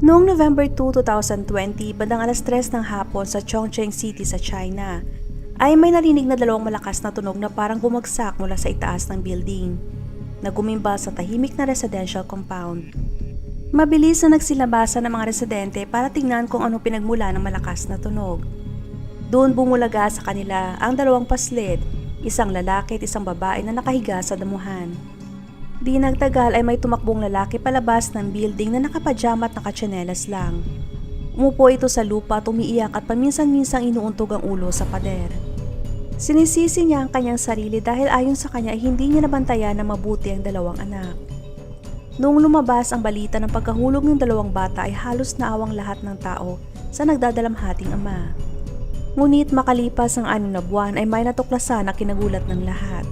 Noong November 2, 2020, bandang alas 3 ng hapon sa Chongqing City sa China, ay may narinig na dalawang malakas na tunog na parang bumagsak mula sa itaas ng building, na gumimba sa tahimik na residential compound. Mabilis na nagsilabasan ng mga residente para tingnan kung ano pinagmula ng malakas na tunog. Doon bumulaga sa kanila ang dalawang paslit, isang lalaki at isang babae na nakahiga sa damuhan. Di nagtagal ay may tumakbong lalaki palabas ng building na nakapajama at nakatsinelas lang. Umupo ito sa lupa at umiiyak at paminsan-minsang inuuntog ang ulo sa pader. Sinisisi niya ang kanyang sarili dahil ayon sa kanya ay hindi niya nabantayan na mabuti ang dalawang anak. Noong lumabas ang balita ng pagkahulog ng dalawang bata ay halos naawang lahat ng tao sa nagdadalamhating ama. Ngunit makalipas ang 6 na buwan ay may natuklasan na kinagulat ng lahat.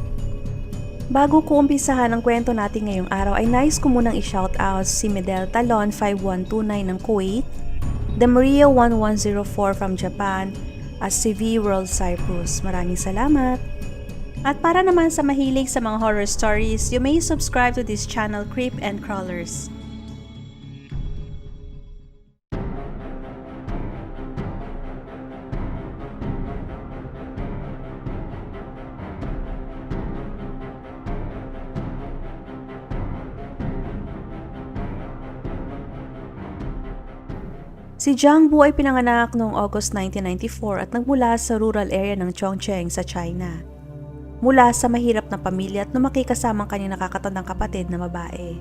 Bago ko umpisahan ang kwento natin ngayong araw ay nais ko munang i-shoutout si Medel Talon 5129 ng Kuwait, The Maria 1104 from Japan, at si V World Cyprus. Maraming salamat! At para naman sa mahilig sa mga horror stories, you may subscribe to this channel Creep and Crawlers. Si Jiang Bu ay pinanganak noong August 1994 at nagmula sa rural area ng Chongqing sa China. Mula sa mahirap na pamilya at lumaki kasamang kanyang nakakatandang kapatid na babae.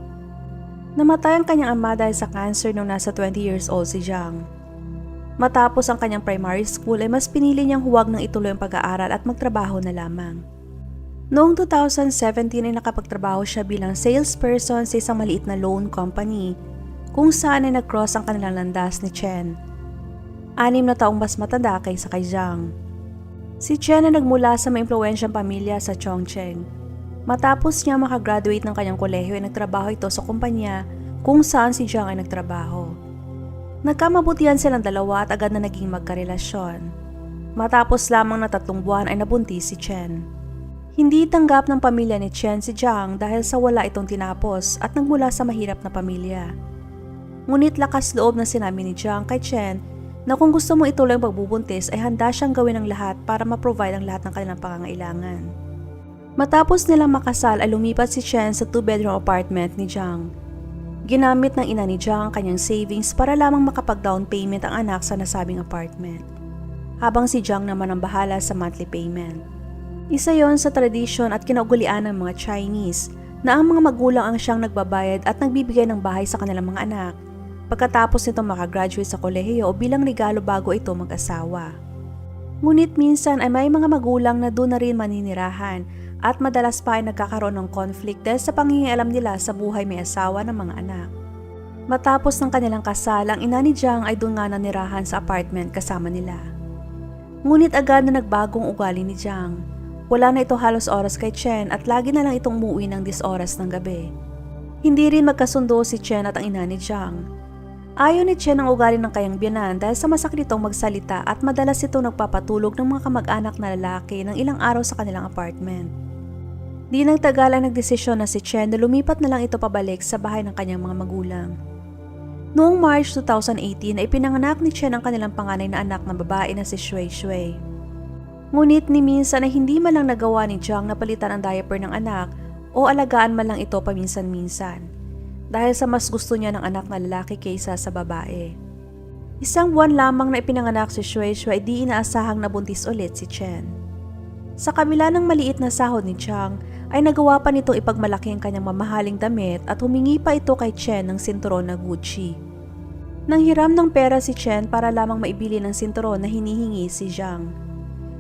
Namatay ang kanyang ama dahil sa cancer noong nasa 20 years old si Jiang. Matapos ang kanyang primary school ay mas pinili niyang huwag nang ituloy ang pag-aaral at magtrabaho na lamang. Noong 2017 ay nakapagtrabaho siya bilang salesperson sa isang maliit na loan company kung saan ay nag-cross ang kanilang landas ni Chen. 6 na taong mas matanda kaysa kay Jiang. Si Chen ay nagmula sa maimpluwensyang pamilya sa Chongqing. Matapos niya makagraduate ng kanyang kolehiyo ay nagtrabaho ito sa kumpanya kung saan si Jiang ay nagtrabaho. Nagkamabutihan silang dalawa at agad na naging magkarelasyon. Matapos lamang na 3 buwan ay nabuntis si Chen. Hindi tanggap ng pamilya ni Chen si Jiang dahil sa wala itong tinapos at nagmula sa mahirap na pamilya. Ngunit lakas loob na sinabi ni Jiang kay Chen na kung gusto mo ituloy ang pagbubuntis ay handa siyang gawin ang lahat para ma-provide ang lahat ng kanilang pangangailangan. Matapos nilang makasal ay lumipat si Chen sa 2-bedroom apartment ni Jiang. Ginamit ng ina ni Jiang ang kanyang savings para lamang makapag-down payment ang anak sa nasabing apartment. Habang si Jiang naman ang bahala sa monthly payment. Isa yon sa tradisyon at kinaugulian ng mga Chinese na ang mga magulang ang siyang nagbabayad at nagbibigay ng bahay sa kanilang mga anak pagkatapos nito makagraduate sa kolehiyo o bilang regalo bago ito mag-asawa. Ngunit minsan ay may mga magulang na doon na rin maninirahan at madalas pa ay nagkakaroon ng conflict dahil sa pangingialam nila sa buhay may asawa ng mga anak. Matapos ng kanilang kasal, ang ina ni Jiang ay doon nga nanirahan sa apartment kasama nila. Ngunit agad na nagbagong ugali ni Jiang. Wala na ito halos oras kay Chen at lagi na lang itong umuwi ng 10 oras ng gabi. Hindi rin magkasundo si Chen at ang ina ni Jiang. Ayaw ni Chen ang ugali ng kanyang biyanan dahil sa masakit itong magsalita at madalas ito nagpapatulog ng mga kamag-anak na lalaki ng ilang araw sa kanilang apartment. Di nagtagal ay nagdesisyon na si Chen na lumipat na lang ito pabalik sa bahay ng kanyang mga magulang. Noong March 2018 ay pinanganak ni Chen ang kanilang panganay na anak na babae na si Shui Shui. Ngunit ni minsan ay hindi man lang nagawa ni Jiang na palitan ang diaper ng anak o alagaan man lang ito paminsan-minsan. Dahil sa mas gusto niya ng anak na lalaki kaysa sa babae. 1 buwan lamang na ipinanganak si Shui Shui ay di inaasahang nabuntis ulit si Chen. Sa kabila ng maliit na sahod ni Jiang ay nagawa pa nitong ipagmalaki ang kanyang mamahaling damit at humingi pa ito kay Chen ng sinturon na Gucci. Nanghiram ng pera si Chen para lamang maibili ng sinturon na hinihingi si Jiang.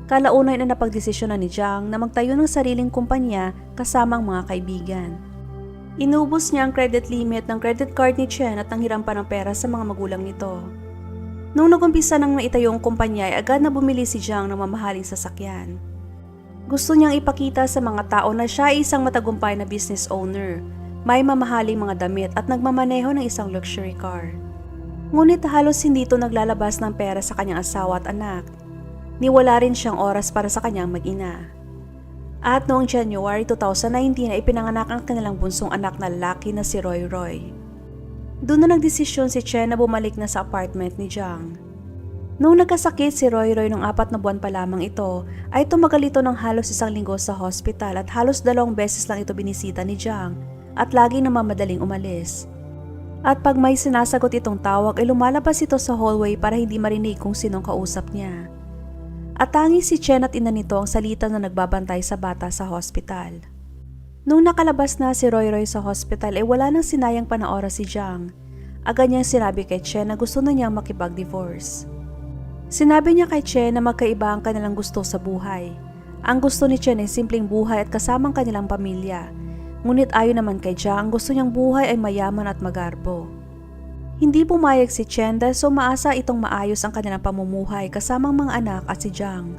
Kalaunay na napagdesisyonan ni Jiang na magtayo ng sariling kumpanya kasama ang mga kaibigan. Inubos niya ang credit limit ng credit card ni Chen at nanghiram pa ng pera sa mga magulang nito. Nung nagumpisa ng maitayo ang kumpanya ay agad na bumili si Jiang ng mamahaling sasakyan. Gusto niyang ipakita sa mga tao na siya ay isang matagumpay na business owner, may mamahaling mga damit at nagmamaneho ng isang luxury car. Ngunit halos hindi ito naglalabas ng pera sa kanyang asawa at anak. Niwala rin siyang oras para sa kanyang mag-ina. At noong January 2019 ay pinanganak ang kanilang bunsong anak na lalaki na si Roy Roy. Doon na nagdesisyon si Chen na bumalik na sa apartment ni Jiang. Noong nagkasakit si Roy Roy nung 4 na buwan pa lamang ito, ay tumagal ito ng halos 1 linggo sa hospital at halos 2 beses lang ito binisita ni Jiang at lagi namamadaling umalis. At pag may sinasagot itong tawag ay lumalabas ito sa hallway para hindi marinig kung sinong kausap niya. At tanging si Chen at ina nito ang salita na nagbabantay sa bata sa hospital. Nung nakalabas na si Roy Roy sa hospital ay wala nang sinayang panooras si Jiang. Agad niyang sinabi kay Chen na gusto na niyang makipag-divorce. Sinabi niya kay Chen na magkaiba ang kanilang gusto sa buhay. Ang gusto ni Chen ay simpleng buhay at kasamang kanilang pamilya. Ngunit ayon naman kay Jiang, ang gusto niyang buhay ay mayaman at magarbo. Hindi pumayag si Chen dahil umaasa itong maayos ang kanilang pamumuhay kasamang mga anak at si Jiang.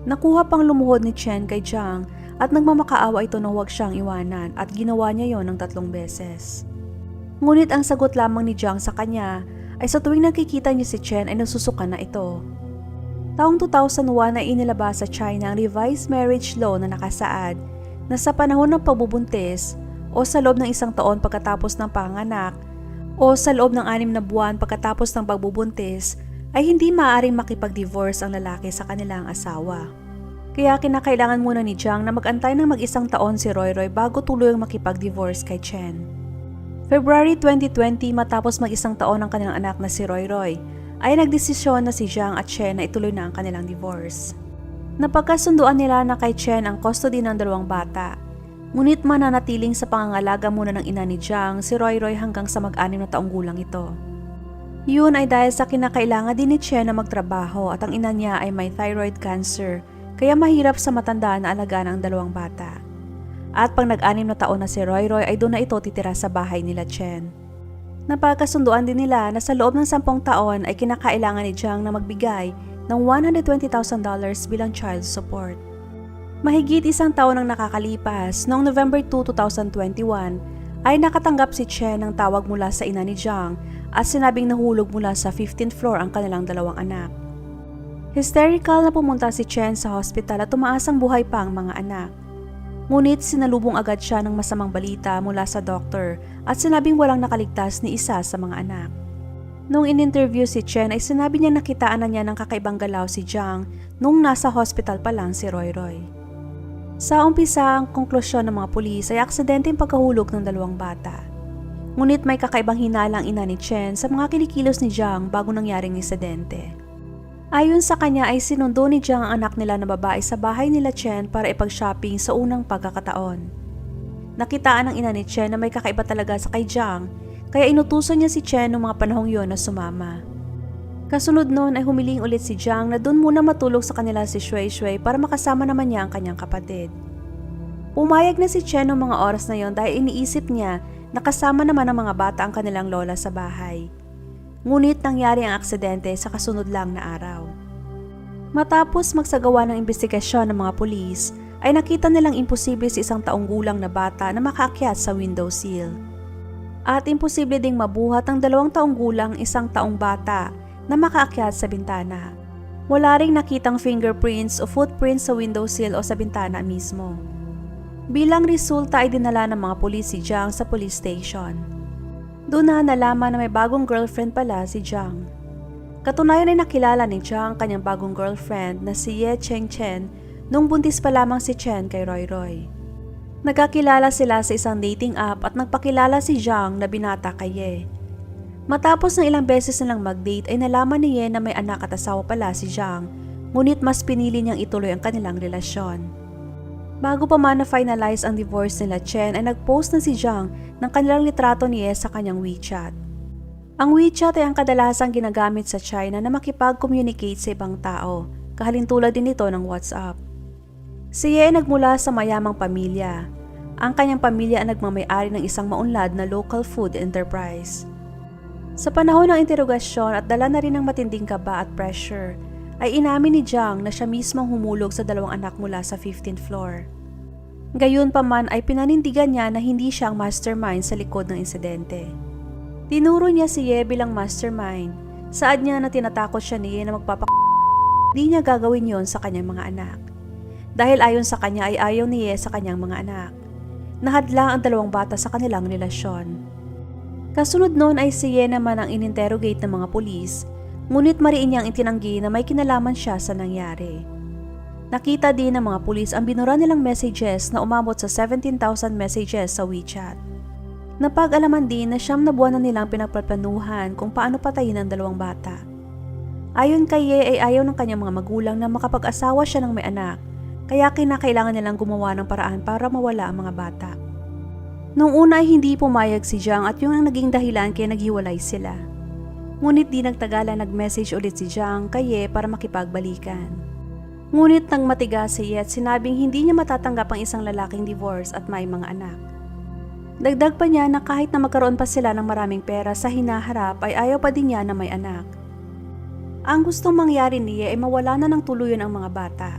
Nakuha pang lumuhod ni Chen kay Jiang at nagmamakaawa ito na huwag siyang iwanan at ginawa niya yon ng 3 beses. Ngunit ang sagot lamang ni Jiang sa kanya ay sa tuwing nakikita niya si Chen ay nasusukan na ito. Taong 2001 ay inilabas sa China ang revised marriage law na nakasaad na sa panahon ng pagbubuntis o sa loob ng 1 taon pagkatapos ng panganak o sa loob ng 6 na buwan pagkatapos ng pagbubuntis ay hindi maaaring makipag-divorce ang lalaki sa kanilang asawa. Kaya kinakailangan muna ni Jiang na mag-antay ng mag-1 taon si Roy Roy bago tuluyang makipag-divorce kay Chen. February 2020 matapos mag-1 taon ang kanilang anak na si Roy Roy ay nagdesisyon na si Jiang at Chen na ituloy na ang kanilang divorce. Napagkasunduan nila na kay Chen ang custody ng 2 bata. Ngunit mananatiling sa pangangalaga muna ng ina ni Jiang si Roy Roy hanggang sa mag-6 na taong gulang ito. Yun ay dahil sa kinakailangan din ni Chen na magtrabaho at ang ina niya ay may thyroid cancer kaya mahirap sa matanda na alagaan ang 2 bata. At pag nag-6 na taon na si Roy Roy ay doon na ito titira sa bahay nila Chen. Napagkasunduan din nila na sa loob ng 10 taon ay kinakailangan ni Jiang na magbigay ng $120,000 bilang child support. Mahigit 1 taon ang nakakalipas, noong November 2, 2021, ay nakatanggap si Chen ng tawag mula sa ina ni Jiang at sinabing nahulog mula sa 15th floor ang kanilang 2 anak. Hysterical na pumunta si Chen sa hospital at tumaas ang buhay pa ang mga anak. Ngunit sinalubong agad siya ng masamang balita mula sa doktor at sinabing walang nakaligtas ni isa sa mga anak. Nung in-interview si Chen ay sinabi niya nakitaan na niya ng kakaibang galaw si Jiang nung nasa hospital pa lang si Roy Roy. Sa umpisa, ang konklusyon ng mga pulis ay aksidenteng pagkahulog ng 2 bata. Ngunit may kakaibang hinala ang ina ni Chen sa mga kinikilos ni Jiang bago nangyaring insidente. Ayon sa kanya ay sinundo ni Jiang ang anak nila na babae sa bahay nila Chen para ipag-shopping sa unang pagkakataon. Nakitaan ng ina ni Chen na may kakaiba talaga sa kay Jiang kaya inutusan niya si Chen noong mga panahong yon na sumama. Kasunod noon ay humiling ulit si Jiang na doon muna matulog sa kanila si Shui Shui para makasama naman niya ang kanyang kapatid. Pumayag na si Chen noong mga oras na yon dahil iniisip niya na kasama naman ang mga bata ang kanilang lola sa bahay. Ngunit nangyari ang aksidente sa kasunod lang na araw. Matapos magsagawa ng investigasyon ng mga pulis, ay nakita nilang imposible si 1 taong gulang na bata na makaakyat sa window sill. At imposible ding mabuhat ang 2 taong gulang 1 taong bata na makaakyat sa bintana. Wala ring nakitang fingerprints o footprints sa windowsill o sa bintana mismo. Bilang resulta ay dinala ng mga pulis si Jiang sa police station. Doon na nalaman na may bagong girlfriend pala si Jiang. Katunayan ay nakilala ni Jiang kanyang bagong girlfriend na si Ye Chengchen nung buntis pa lamang si Chen kay Roy Roy. Nagkakilala sila sa isang dating app at nagpakilala si Jiang na binata kay Ye. Matapos ng ilang beses nilang mag-date ay nalaman ni Ye na may anak at asawa pala si Jiang, ngunit mas pinili niyang ituloy ang kanilang relasyon. Bago pa man na-finalize ang divorce nila Chen ay nag-post na si Jiang ng kanilang litrato ni Ye sa kanyang WeChat. Ang WeChat ay ang kadalasang ginagamit sa China na makipag-communicate sa ibang tao, kahalintulad din ito ng WhatsApp. Si Ye ay nagmula sa mayamang pamilya. Ang kanyang pamilya ay nagmamay-ari ng isang maunlad na local food enterprise. Sa panahon ng interogasyon at dala na rin ng matinding kaba at pressure, ay inamin ni Jiang na siya mismong humulog sa 2 anak mula sa 15th floor. Gayunpaman ay pinanindigan niya na hindi siya ang mastermind sa likod ng insidente. Tinuro niya si Ye bilang mastermind, saad niya na tinatakot siya ni Ye na hindi niya gagawin yon sa kanyang mga anak. Dahil ayon sa kanya ay ayaw ni Ye sa kanyang mga anak. Nahadla ang 2 bata sa kanilang relasyon. Kasunod noon ay si Ye naman ang ininterrogate ng mga pulis, ngunit mariin niyang itinanggi na may kinalaman siya sa nangyari. Nakita din ng mga pulis ang binura nilang messages na umabot sa 17,000 messages sa WeChat. Napag-alaman din na 9 na buwan na nilang pinagplaplanuhan kung paano patayin ang 2 bata. Ayon kay Ye ay ayaw ng kanyang mga magulang na makapag-asawa siya ng may anak, kaya kinakailangan nilang gumawa ng paraan para mawala ang mga bata. Noong una ay hindi pumayag si Jiang at yun ang naging dahilan kaya naghiwalay sila. Ngunit di nagtagalan nag-message ulit si Jiang kay Ye para makipagbalikan. Ngunit nang matigas si Ye at sinabing hindi niya matatanggap ang isang lalaking divorce at may mga anak. Dagdag pa niya na kahit na magkaroon pa sila ng maraming pera sa hinaharap ay ayaw pa din niya na may anak. Ang gustong mangyari ni Ye ay mawala na ng tuluyan ang mga bata.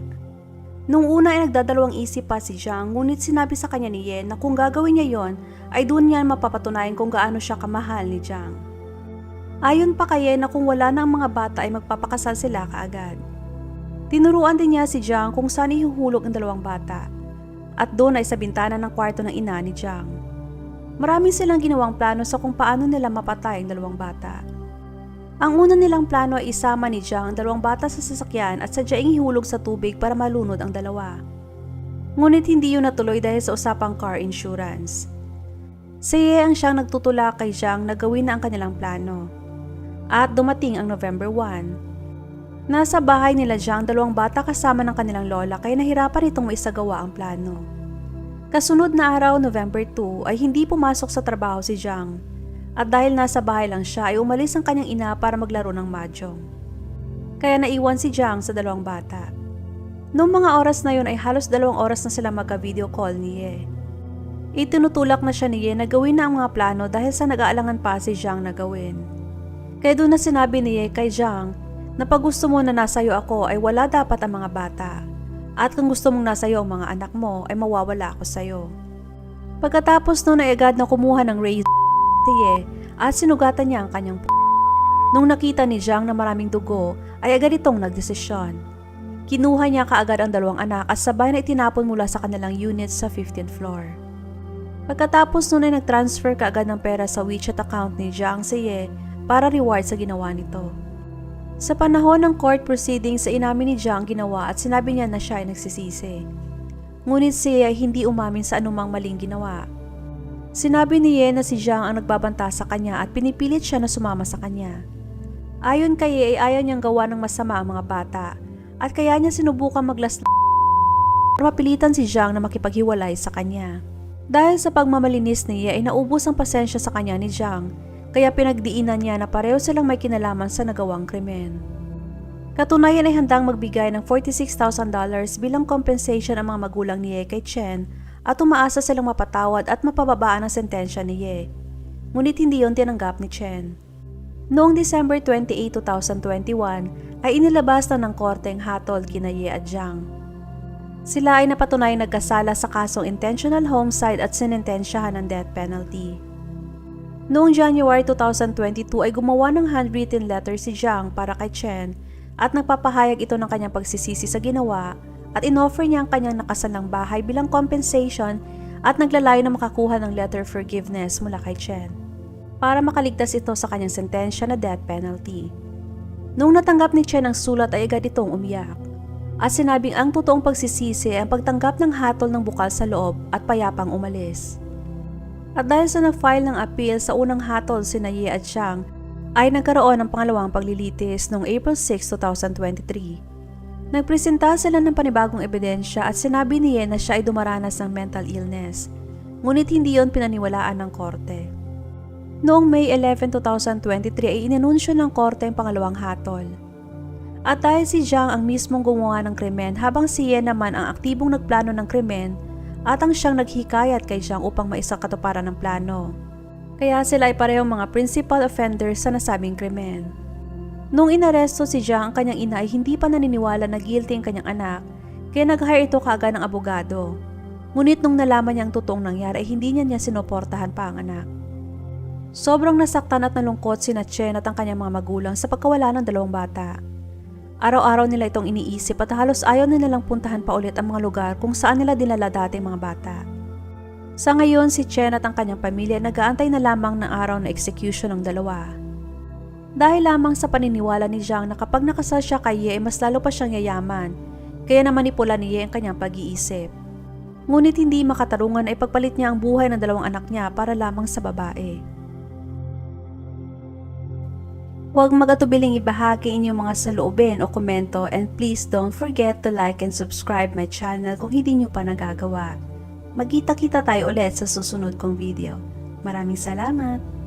Nung una ay nagdadalawang isip pa si Jiang, ngunit sinabi sa kanya ni Ye na kung gagawin niya yon ay doon niya mapapatunayan kung gaano siya kamahal ni Jiang. Ayon pa kay Ye na kung wala na ang mga bata ay magpapakasal sila kaagad. Tinuruan din niya si Jiang kung saan ihuhulog ang 2 bata at doon ay sa bintana ng kwarto ng ina ni Jiang. Marami silang ginawang plano sa kung paano nila mapatay ang 2 bata. Ang una nilang plano ay isama ni Jiang ang 2 bata sa sasakyan at sadyaing ihulog sa tubig para malunod ang 2. Ngunit hindi yun natuloy dahil sa usapang car insurance. Si Ye ang siyang nagtutulak kay Jiang na gawin na ang kanilang plano. At dumating ang November 1. Nasa bahay nila Jiang 2 bata kasama ng kanilang lola kaya nahirapan itong maisagawa ang plano. Kasunod na araw, November 2, ay hindi pumasok sa trabaho si Jiang. At dahil nasa bahay lang siya ay umalis ang kanyang ina para maglaro ng mahjong. Kaya naiwan si Jiang sa 2 bata. Noong mga oras na yun ay halos 2 oras na sila magka-video call ni Ye. Itinutulak na siya ni Ye na gawin na ang mga plano dahil sa nag-aalangan pa si Jiang na gawin. Kaya doon na sinabi ni Ye kay Jiang na pag gusto mo na nasayo ako ay wala dapat ang mga bata. At kung gusto mong nasayo ang mga anak mo ay mawawala ako sayo. Pagkatapos noon ay agad na kumuha ng razor si Ye at sinugatan niya ang kanyang Nung nakita ni Jiang na maraming dugo ay agad itong nagdesisyon. Kinuha niya kaagad ang 2 anak at sabay na itinapon mula sa kanilang unit sa 15th floor. Pagkatapos noon ay nag-transfer kaagad ng pera sa WeChat account ni Jiang si Ye para reward sa ginawa nito. Sa panahon ng court proceedings ay inamin ni Jiang ginawa at sinabi niya na siya ay nagsisisi. Ngunit si Ye ay hindi umamin sa anumang maling ginawa. Sinabi ni Ye na si Jiang ang nagbabanta sa kanya at pinipilit siya na sumama sa kanya. Ayon kay Ye ay ayaw niyang gawa ng masama ang mga bata at kaya niya sinubukan maglaslas para mapilitan si Jiang na makipaghiwalay sa kanya. Dahil sa pagmamalinis ni Ye ay naubos ang pasensya sa kanya ni Jiang. Kaya pinagdiinan niya na pareho silang may kinalaman sa nagawang krimen. Katunayan ay handang magbigay ng $46,000 bilang compensation ang mga magulang ni Ye kay Chen at umaasa silang mapatawad at mapababaan ang sentensya ni Ye. Ngunit hindi yon tinanggap ni Chen. Noong December 28, 2021 ay inilabas na ng korte ang hatol kina Ye at Jiang. Sila ay napatunayang nagkasala sa kasong intentional homicide at sinintensyahan ng death penalty. Noong January 2022 ay gumawa ng handwritten letter si Jiang para kay Chen at nagpapahayag ito ng kanyang pagsisisi sa ginawa at inoffer niya ang kanyang nakasalang bahay bilang compensation at naglalayo na makakuha ng letter of forgiveness mula kay Chen para makaligtas ito sa kanyang sentensya na death penalty. Noong natanggap ni Chen ang sulat ay agad itong umiyak at sinabing ang totoong pagsisisi ay ang pagtanggap ng hatol ng bukal sa loob at payapang umalis. At dahil sa na-file ng appeal sa unang hatol sina Ye at Jiang, ay nagkaroon ng pangalawang paglilitis noong April 6, 2023. Nagpresenta sila ng panibagong ebidensya at sinabi ni Ye na siya ay dumaranas ng mental illness, ngunit hindi yon pinaniwalaan ng korte. Noong May 11, 2023 ay inanunsyo ng korte ang pangalawang hatol. At dahil si Jiang ang mismong gumawa ng krimen habang si Ye naman ang aktibong nagplano ng krimen, at ang siyang naghikayat kay Jiang upang maisakatuparan ng plano. Kaya sila ay parehong mga principal offenders sa nasabing krimen. Nung inaresto si Jiang, ang kanyang ina ay hindi pa naniniwala na guilty ang kanyang anak, kaya nag-hire ito kaagad ng abogado. Ngunit nung nalaman niya ang totoong nangyari ay hindi niya sinuportahan pa ang anak. Sobrang nasaktan at nalungkot sina Chen at ang kanyang mga magulang sa pagkawala ng 2 bata. Araw-araw nila itong iniisip at halos ayaw na nilang puntahan pa ulit ang mga lugar kung saan nila dinala dati mga bata. Sa ngayon, si Chen at ang kanyang pamilya nag-aantay na lamang ng araw na execution ng dalawa. Dahil lamang sa paniniwala ni Zhang na kapag nakasal siya kay Ye ay mas lalo pa siyang yayaman, kaya namanipula ni Ye ang kanyang pag-iisip. Ngunit hindi makatarungan ay pagpalit niya ang buhay ng dalawang anak niya para lamang sa babae. Huwag mag-atubiling ibahagi inyong mga saloobin o komento, and please don't forget to like and subscribe my channel kung hindi nyo pa nagagawa. Magkita-kita tayo ulit sa susunod kong video. Maraming salamat!